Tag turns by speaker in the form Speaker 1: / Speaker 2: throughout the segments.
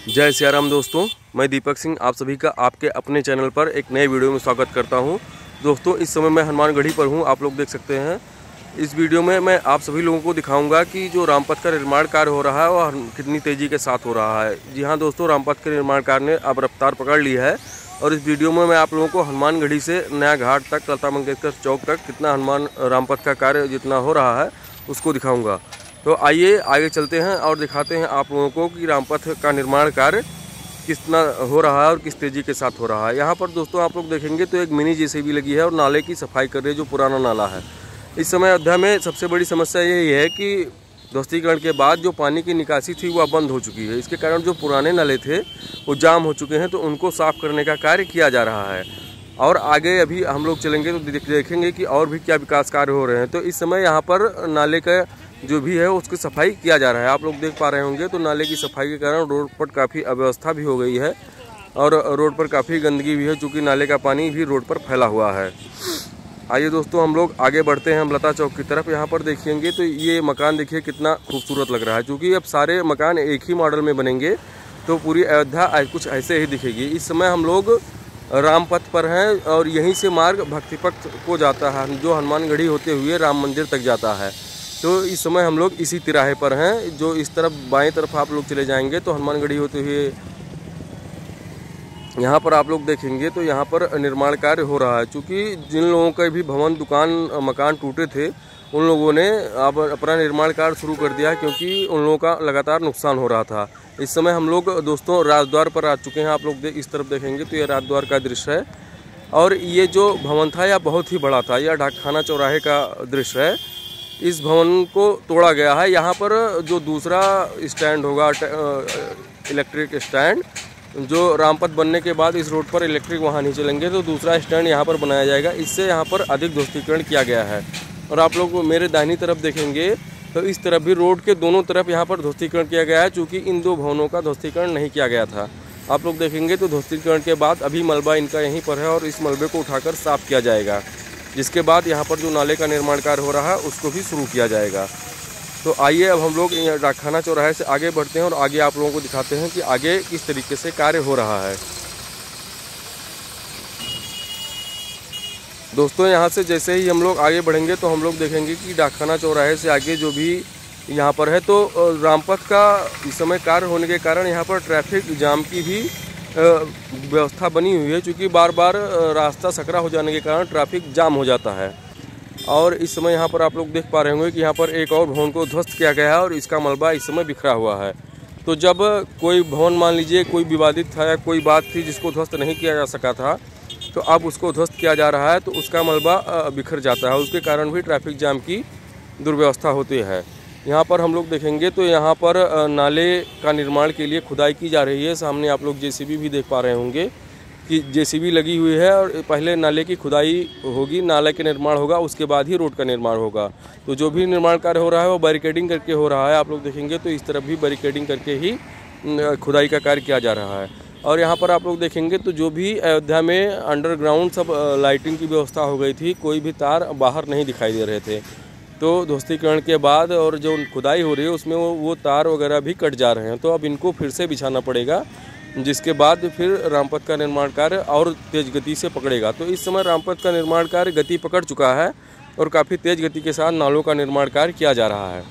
Speaker 1: जय सिया राम दोस्तों, मैं दीपक सिंह आप सभी का आपके अपने चैनल पर एक नए वीडियो में स्वागत करता हूं। दोस्तों इस समय मैं हनुमानगढ़ी पर हूं, आप लोग देख सकते हैं। इस वीडियो में मैं आप सभी लोगों को दिखाऊंगा कि जो रामपथ का निर्माण कार्य हो रहा है वह कितनी तेज़ी के साथ हो रहा है। जी हाँ दोस्तों, रामपथ के निर्माण कार्य ने अब रफ्तार पकड़ ली है और इस वीडियो में मैं आप लोगों को हनुमानगढ़ी से नया घाट तक, लता मंगेशकर चौक तक कितना रामपथ का कार्य जितना हो रहा है उसको दिखाऊँगा। तो आइए आगे चलते हैं और दिखाते हैं आप लोगों को कि रामपथ का निर्माण कार्य कितना हो रहा है और किस तेज़ी के साथ हो रहा है। यहाँ पर दोस्तों आप लोग देखेंगे तो एक मिनी जेसीबी लगी है और नाले की सफाई कर रही है, जो पुराना नाला है। इस समय अयोध्या में सबसे बड़ी समस्या यही है कि ध्वस्तीकरण के बाद जो पानी की निकासी थी वह बंद हो चुकी है। इसके कारण जो पुराने नाले थे वो जाम हो चुके हैं, तो उनको साफ़ करने का कार्य किया जा रहा है। और आगे अभी हम लोग चलेंगे तो देखेंगे कि और भी क्या विकास कार्य हो रहे हैं। तो इस समय यहाँ पर नाले का जो भी है उसकी सफाई किया जा रहा है। आप लोग देख पा रहे होंगे तो नाले की सफाई के कारण रोड पर काफ़ी अव्यवस्था भी हो गई है और रोड पर काफ़ी गंदगी भी है, चूँकि नाले का पानी भी रोड पर फैला हुआ है। आइए दोस्तों हम लोग आगे बढ़ते हैं हम लता चौक की तरफ। यहाँ पर देखेंगे तो ये मकान देखिए कितना खूबसूरत लग रहा है। चूँकि अब सारे मकान एक ही मॉडल में बनेंगे तो पूरी अयोध्या कुछ ऐसे ही दिखेगी। इस समय हम लोग रामपथ पर हैं और यहीं से मार्ग भक्तिपथ को जाता है, जो हनुमानगढ़ी होते हुए राम मंदिर तक जाता है। तो इस समय हम लोग इसी तिराहे पर हैं। जो इस तरफ बाएं तरफ आप लोग चले जाएंगे तो हनुमानगढ़ी होते हुए यहाँ पर आप लोग देखेंगे तो यहाँ पर निर्माण कार्य हो रहा है। चूँकि जिन लोगों के भी भवन दुकान मकान टूटे थे उन लोगों ने अब अपना निर्माण कार्य शुरू कर दिया, क्योंकि उन लोगों का लगातार नुकसान हो रहा था। इस समय हम लोग दोस्तों राजद्वार पर आ चुके हैं। आप लोग इस तरफ देखेंगे तो ये राजद्वार का दृश्य है और ये जो भवन था यह बहुत ही बड़ा था। यह डाकखाना चौराहे का दृश्य है। इस भवन को तोड़ा गया है। यहाँ पर जो दूसरा स्टैंड होगा, इलेक्ट्रिक स्टैंड, जो रामपथ बनने के बाद इस रोड पर इलेक्ट्रिक वहाँ नहीं चलेंगे तो दूसरा स्टैंड यहाँ पर बनाया जाएगा। इससे यहाँ पर अधिक ध्वस्तीकरण किया गया है। और आप लोग मेरे दाहिनी तरफ देखेंगे तो इस तरफ भी रोड के दोनों तरफ यहाँ पर ध्वस्तीकरण किया गया है, चूँकि इन दो भवनों का ध्वस्तीकरण नहीं किया गया था। आप लोग देखेंगे तो ध्वस्तीकरण के बाद अभी मलबा इनका यहीं पर है और इस मलबे को उठाकर साफ़ किया जाएगा, जिसके बाद यहाँ पर जो नाले का निर्माण कार्य हो रहा है उसको भी शुरू किया जाएगा। तो आइए अब हम लोग डाकखाना चौराहे से आगे बढ़ते हैं और आगे आप लोगों को दिखाते हैं कि आगे किस तरीके से कार्य हो रहा है। दोस्तों यहाँ से जैसे ही हम लोग आगे बढ़ेंगे तो हम लोग देखेंगे कि डाकखाना चौराहे से आगे जो भी यहाँ पर है तो रामपथ का इस समय कार्य होने के कारण यहाँ पर ट्रैफिक जाम की भी व्यवस्था बनी हुई है, क्योंकि बार बार रास्ता सकरा हो जाने के कारण ट्रैफिक जाम हो जाता है। और इस समय यहाँ पर आप लोग देख पा रहे होंगे कि यहाँ पर एक और भवन को ध्वस्त किया गया है और इसका मलबा इस समय बिखरा हुआ है। तो जब कोई भवन मान लीजिए कोई विवादित था या कोई बात थी जिसको ध्वस्त नहीं किया जा सका था, तो अब उसको ध्वस्त किया जा रहा है तो उसका मलबा बिखर जाता है। उसके कारण भी ट्रैफिक जाम की दुर्व्यवस्था होती है। यहाँ पर हम लोग देखेंगे तो यहाँ पर नाले का निर्माण के लिए खुदाई की जा रही है। सामने आप लोग जेसीबी भी देख पा रहे होंगे कि जेसीबी लगी हुई है और पहले नाले की खुदाई होगी, नाले के निर्माण होगा, उसके बाद ही रोड का निर्माण होगा। तो जो भी निर्माण कार्य हो रहा है वो बैरिकेडिंग करके हो रहा है। आप लोग देखेंगे तो इस तरफ भी बैरिकेडिंग करके ही खुदाई का कार्य किया जा रहा है। और यहाँ पर आप लोग देखेंगे तो जो भी अयोध्या में अंडरग्राउंड सब लाइटिंग की व्यवस्था हो गई थी, कोई भी तार बाहर नहीं दिखाई दे रहे थे। तो ध्वस्तीकरण के बाद और जो खुदाई हो रही है उसमें वो तार वगैरह भी कट जा रहे हैं, तो अब इनको फिर से बिछाना पड़ेगा, जिसके बाद फिर रामपथ का निर्माण कार्य और तेज़ गति से पकड़ेगा। तो इस समय रामपथ का निर्माण कार्य गति पकड़ चुका है और काफ़ी तेज़ गति के साथ नालों का निर्माण कार्य किया जा रहा है।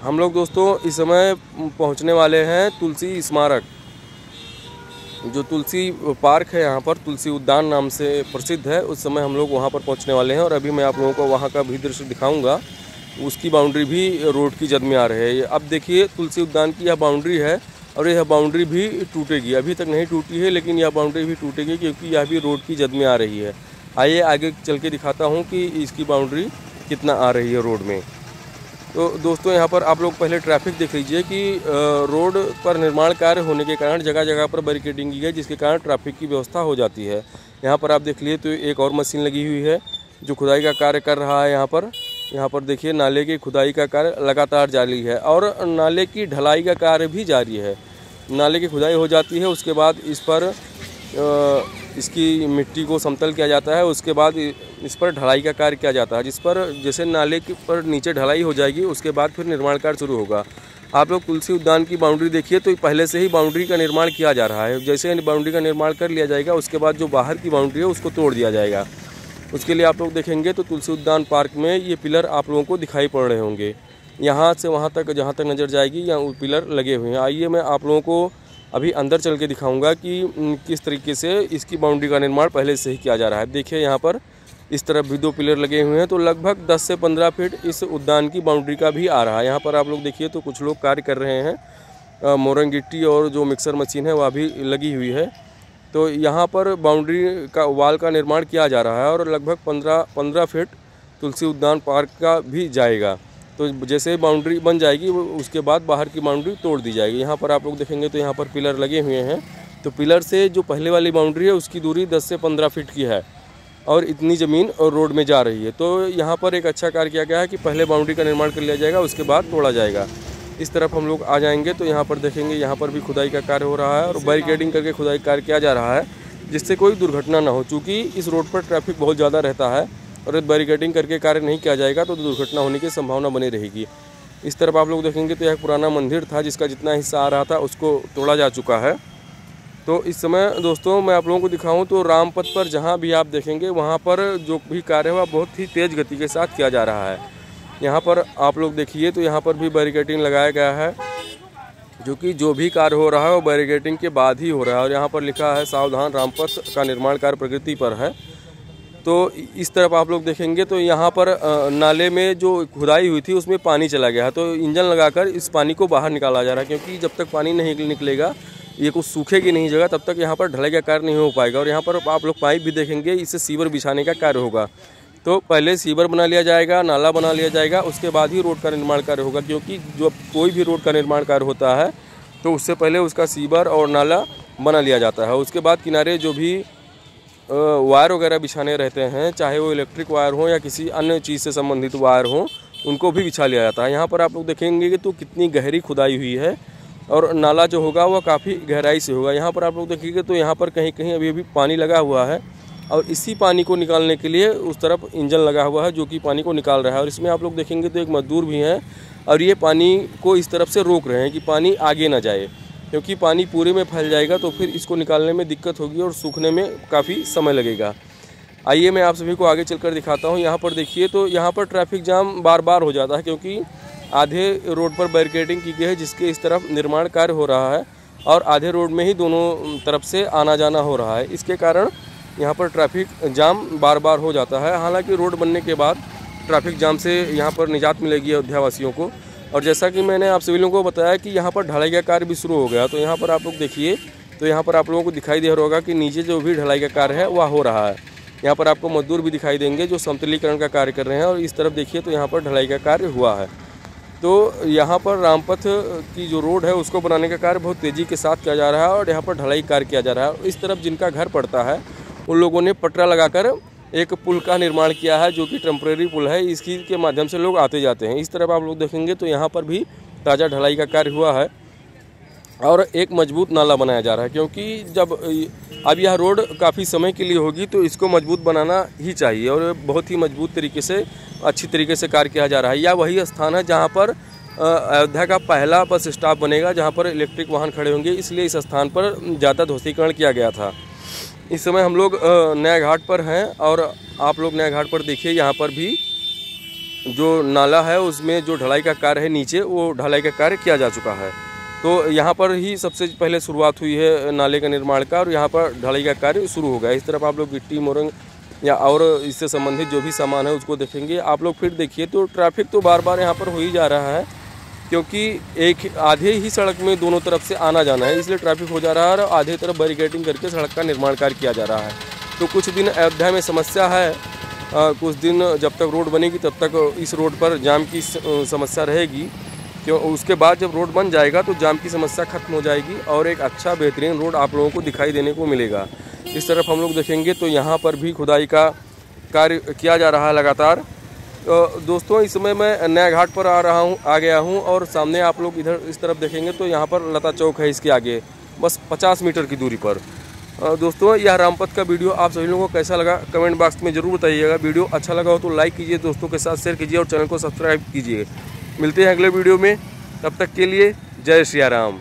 Speaker 1: हम लोग दोस्तों इस समय पहुंचने वाले हैं तुलसी स्मारक, जो तुलसी पार्क है यहाँ पर, तुलसी उद्यान नाम से प्रसिद्ध है। उस समय हम लोग वहाँ पर पहुँचने वाले हैं और अभी मैं आप लोगों को वहाँ का भी दृश्य दिखाऊँगा। उसकी बाउंड्री भी रोड की जद में आ रही है। अब देखिए तुलसी उद्यान की यह बाउंड्री है और यह बाउंड्री भी टूटेगी। अभी तक नहीं टूटी है लेकिन यह बाउंड्री भी टूटेगी, क्योंकि यह भी रोड की जद में आ रही है। आइए आगे चल के दिखाता हूँ कि इसकी बाउंड्री कितना आ रही है रोड में। तो दोस्तों यहाँ पर आप लोग पहले ट्रैफिक देख लीजिए कि रोड पर निर्माण कार्य होने के कारण जगह जगह पर बैरिकेडिंग की गई, जिसके कारण ट्रैफिक की व्यवस्था हो जाती है। यहाँ पर आप देख लीजिए तो एक और मशीन लगी हुई है जो खुदाई का कार्य कर रहा है। यहाँ पर देखिए नाले की खुदाई का कार्य लगातार जारी है और नाले की ढलाई का कार्य भी जारी है। नाले की खुदाई हो जाती है, उसके बाद इस पर इसकी मिट्टी को समतल किया जाता है, उसके बाद इस पर ढलाई का कार्य किया जाता है, जिस पर जैसे नाले के पर नीचे ढलाई हो जाएगी उसके बाद फिर निर्माण कार्य शुरू होगा। आप लोग तुलसी उद्यान की बाउंड्री देखिए तो पहले से ही बाउंड्री का निर्माण किया जा रहा है। जैसे बाउंड्री का निर्माण कर लिया जाएगा उसके बाद जो बाहर की बाउंड्री है उसको तोड़ दिया जाएगा। उसके लिए आप लोग देखेंगे तो तुलसी उद्यान पार्क में ये पिलर आप लोगों को दिखाई पड़ रहे होंगे। यहाँ से वहाँ तक जहाँ तक नज़र जाएगी यहाँ वो पिलर लगे हुए हैं। आइए मैं आप लोगों को अभी अंदर चल के दिखाऊंगा कि किस तरीके से इसकी बाउंड्री का निर्माण पहले से ही किया जा रहा है। देखिए यहाँ पर इस तरफ भी 2 पिलर लगे हुए हैं, तो लगभग 10 से 15 फीट इस उद्यान की बाउंड्री का भी आ रहा है। यहाँ पर आप लोग देखिए तो कुछ लोग कार्य कर रहे हैं। मोरंग गिट्टी और जो मिक्सर मशीन है वह भी लगी हुई है। तो यहाँ पर बाउंड्री का वाल का निर्माण किया जा रहा है और लगभग 15 फीट तुलसी उद्यान पार्क का भी जाएगा। तो जैसे बाउंड्री बन जाएगी उसके बाद बाहर की बाउंड्री तोड़ दी जाएगी। यहाँ पर आप लोग देखेंगे तो यहाँ पर पिलर लगे हुए हैं। तो पिलर से जो पहले वाली बाउंड्री है उसकी दूरी 10 से 15 फीट की है और इतनी ज़मीन और रोड में जा रही है। तो यहाँ पर एक अच्छा कार्य किया गया है कि पहले बाउंड्री का निर्माण कर लिया जाएगा उसके बाद तोड़ा जाएगा। इस तरफ हम लोग आ जाएंगे तो यहाँ पर देखेंगे यहाँ पर भी खुदाई का कार्य हो रहा है और बैरिकेडिंग करके खुदाई कार्य किया जा रहा है जिससे कोई दुर्घटना ना हो। चूँकि इस रोड पर ट्रैफिक बहुत ज़्यादा रहता है और बैरिकेडिंग करके कार्य नहीं किया जाएगा तो दुर्घटना होने की संभावना बनी रहेगी। इस तरफ आप लोग देखेंगे तो यह पुराना मंदिर था जिसका जितना हिस्सा आ रहा था उसको तोड़ा जा चुका है। तो इस समय दोस्तों मैं आप लोगों को दिखाऊं तो रामपथ पर जहां भी आप देखेंगे वहां पर जो भी कार्य हुआ बहुत ही तेज़ गति के साथ किया जा रहा है। यहां पर आप लोग देखिए तो यहां पर भी बैरिकेडिंग लगाया गया है, जो कि जो भी कार्य हो रहा है वो बैरिकेडिंग के बाद ही हो रहा है। और यहाँ पर लिखा है सावधान रामपथ का निर्माण कार्य प्रगति पर है। तो इस तरफ आप लोग देखेंगे तो यहाँ पर नाले में जो खुदाई हुई थी उसमें पानी चला गया है, तो इंजन लगाकर इस पानी को बाहर निकाला जा रहा है, क्योंकि जब तक पानी नहीं निकलेगा ये कुछ सूखेगी नहीं जगह तब तक यहाँ पर ढलाई का कार्य नहीं हो पाएगा। और यहाँ पर आप लोग पाइप भी देखेंगे, इससे सीवर बिछाने का कार्य होगा। तो पहले सीवर बना लिया जाएगा, नाला बना लिया जाएगा, उसके बाद ही रोड का निर्माण कार्य होगा। क्योंकि जो कोई भी रोड का निर्माण कार्य होता है तो उससे पहले उसका सीवर और नाला बना लिया जाता है। उसके बाद किनारे जो भी वायर वगैरह बिछाने रहते हैं, चाहे वो इलेक्ट्रिक वायर हो या किसी अन्य चीज़ से संबंधित वायर हो, उनको भी बिछा लिया जाता है। यहाँ पर आप लोग देखेंगे कि तो कितनी गहरी खुदाई हुई है और नाला जो होगा वह काफ़ी गहराई से होगा। यहाँ पर आप लोग देखेंगे तो यहाँ पर कहीं कहीं अभी पानी लगा हुआ है और इसी पानी को निकालने के लिए उस तरफ इंजन लगा हुआ है जो कि पानी को निकाल रहा है। और इसमें आप लोग देखेंगे तो एक मजदूर भी हैं और ये पानी को इस तरफ से रोक रहे हैं कि पानी आगे ना जाए, क्योंकि पानी पूरे में फैल जाएगा तो फिर इसको निकालने में दिक्कत होगी और सूखने में काफ़ी समय लगेगा। आइए मैं आप सभी को आगे चलकर दिखाता हूँ। यहाँ पर देखिए तो यहाँ पर ट्रैफिक जाम बार बार हो जाता है, क्योंकि आधे रोड पर बैरिकेडिंग की गई है जिसके इस तरफ निर्माण कार्य हो रहा है और आधे रोड में ही दोनों तरफ से आना जाना हो रहा है। इसके कारण यहाँ पर ट्रैफिक जाम बार बार हो जाता है। हालांकि रोड बनने के बाद ट्रैफिक जाम से यहाँ पर निजात मिलेगी अयोध्या वासियों को। और जैसा कि मैंने आप सभी लोगों को बताया कि यहाँ पर ढलाई का कार्य भी शुरू हो गया। तो यहाँ पर आप लोग देखिए तो यहाँ पर आप लोगों को दिखाई दे रहा होगा कि नीचे जो भी ढलाई का कार्य है वह हो रहा है। यहाँ पर आपको मजदूर भी दिखाई देंगे जो समतलीकरण का कार्य कर रहे हैं। और इस तरफ देखिए तो यहाँ पर ढलाई का कार्य हुआ है। तो यहाँ पर रामपथ की जो रोड है उसको बनाने का कार्य बहुत तेज़ी के साथ किया जा रहा है और यहाँ पर ढलाई कार्य किया जा रहा है। इस तरफ जिनका घर पड़ता है उन लोगों ने पटरा लगाकर एक पुल का निर्माण किया है जो कि टेम्परेरी पुल है, इसकी के माध्यम से लोग आते जाते हैं। इस तरफ आप लोग देखेंगे तो यहाँ पर भी ताज़ा ढलाई का कार्य हुआ है और एक मजबूत नाला बनाया जा रहा है, क्योंकि जब अब यह रोड काफ़ी समय के लिए होगी तो इसको मजबूत बनाना ही चाहिए और बहुत ही मजबूत तरीके से अच्छी तरीके से कार्य किया जा रहा है। यह वही स्थान है जहाँ पर अयोध्या का पहला बस स्टॉप बनेगा जहाँ पर इलेक्ट्रिक वाहन खड़े होंगे, इसलिए इस स्थान पर ज़्यादा ध्वस्तीकरण किया गया था। इस समय हम लोग नया घाट पर हैं और आप लोग नया घाट पर देखिए यहाँ पर भी जो नाला है उसमें जो ढलाई का कार्य है नीचे वो ढलाई का कार्य किया जा चुका है। तो यहाँ पर ही सबसे पहले शुरुआत हुई है नाले का निर्माण का और यहाँ पर ढलाई का कार्य शुरू हो गया। इस तरफ आप लोग गिट्टी मोरंग या और इससे संबंधित जो भी सामान है उसको देखेंगे। आप लोग फिर देखिए तो ट्रैफिक तो बार बार यहाँ पर हो ही जा रहा है, क्योंकि एक आधे ही सड़क में दोनों तरफ से आना जाना है, इसलिए ट्रैफिक हो जा रहा है और आधे तरफ बैरिकेडिंग करके सड़क का निर्माण कार्य किया जा रहा है। तो कुछ दिन अयोध्या में समस्या है, कुछ दिन जब तक रोड बनेगी तब तक इस रोड पर जाम की समस्या रहेगी। क्यों उसके बाद जब रोड बन जाएगा तो जाम की समस्या खत्म हो जाएगी और एक अच्छा बेहतरीन रोड आप लोगों को दिखाई देने को मिलेगा। इस तरफ हम लोग देखेंगे तो यहाँ पर भी खुदाई का कार्य किया जा रहा है लगातार। तो दोस्तों इस समय मैं नया घाट पर आ गया हूँ और सामने आप लोग इधर इस तरफ देखेंगे तो यहाँ पर लता चौक है, इसके आगे बस 50 मीटर की दूरी पर। दोस्तों यह रामपथ का वीडियो आप सभी लोगों को कैसा लगा कमेंट बॉक्स में ज़रूर बताइएगा। वीडियो अच्छा लगा हो तो लाइक कीजिए, दोस्तों के साथ शेयर कीजिए और चैनल को सब्सक्राइब कीजिए। मिलते हैं अगले वीडियो में, तब तक के लिए जय सिया राम।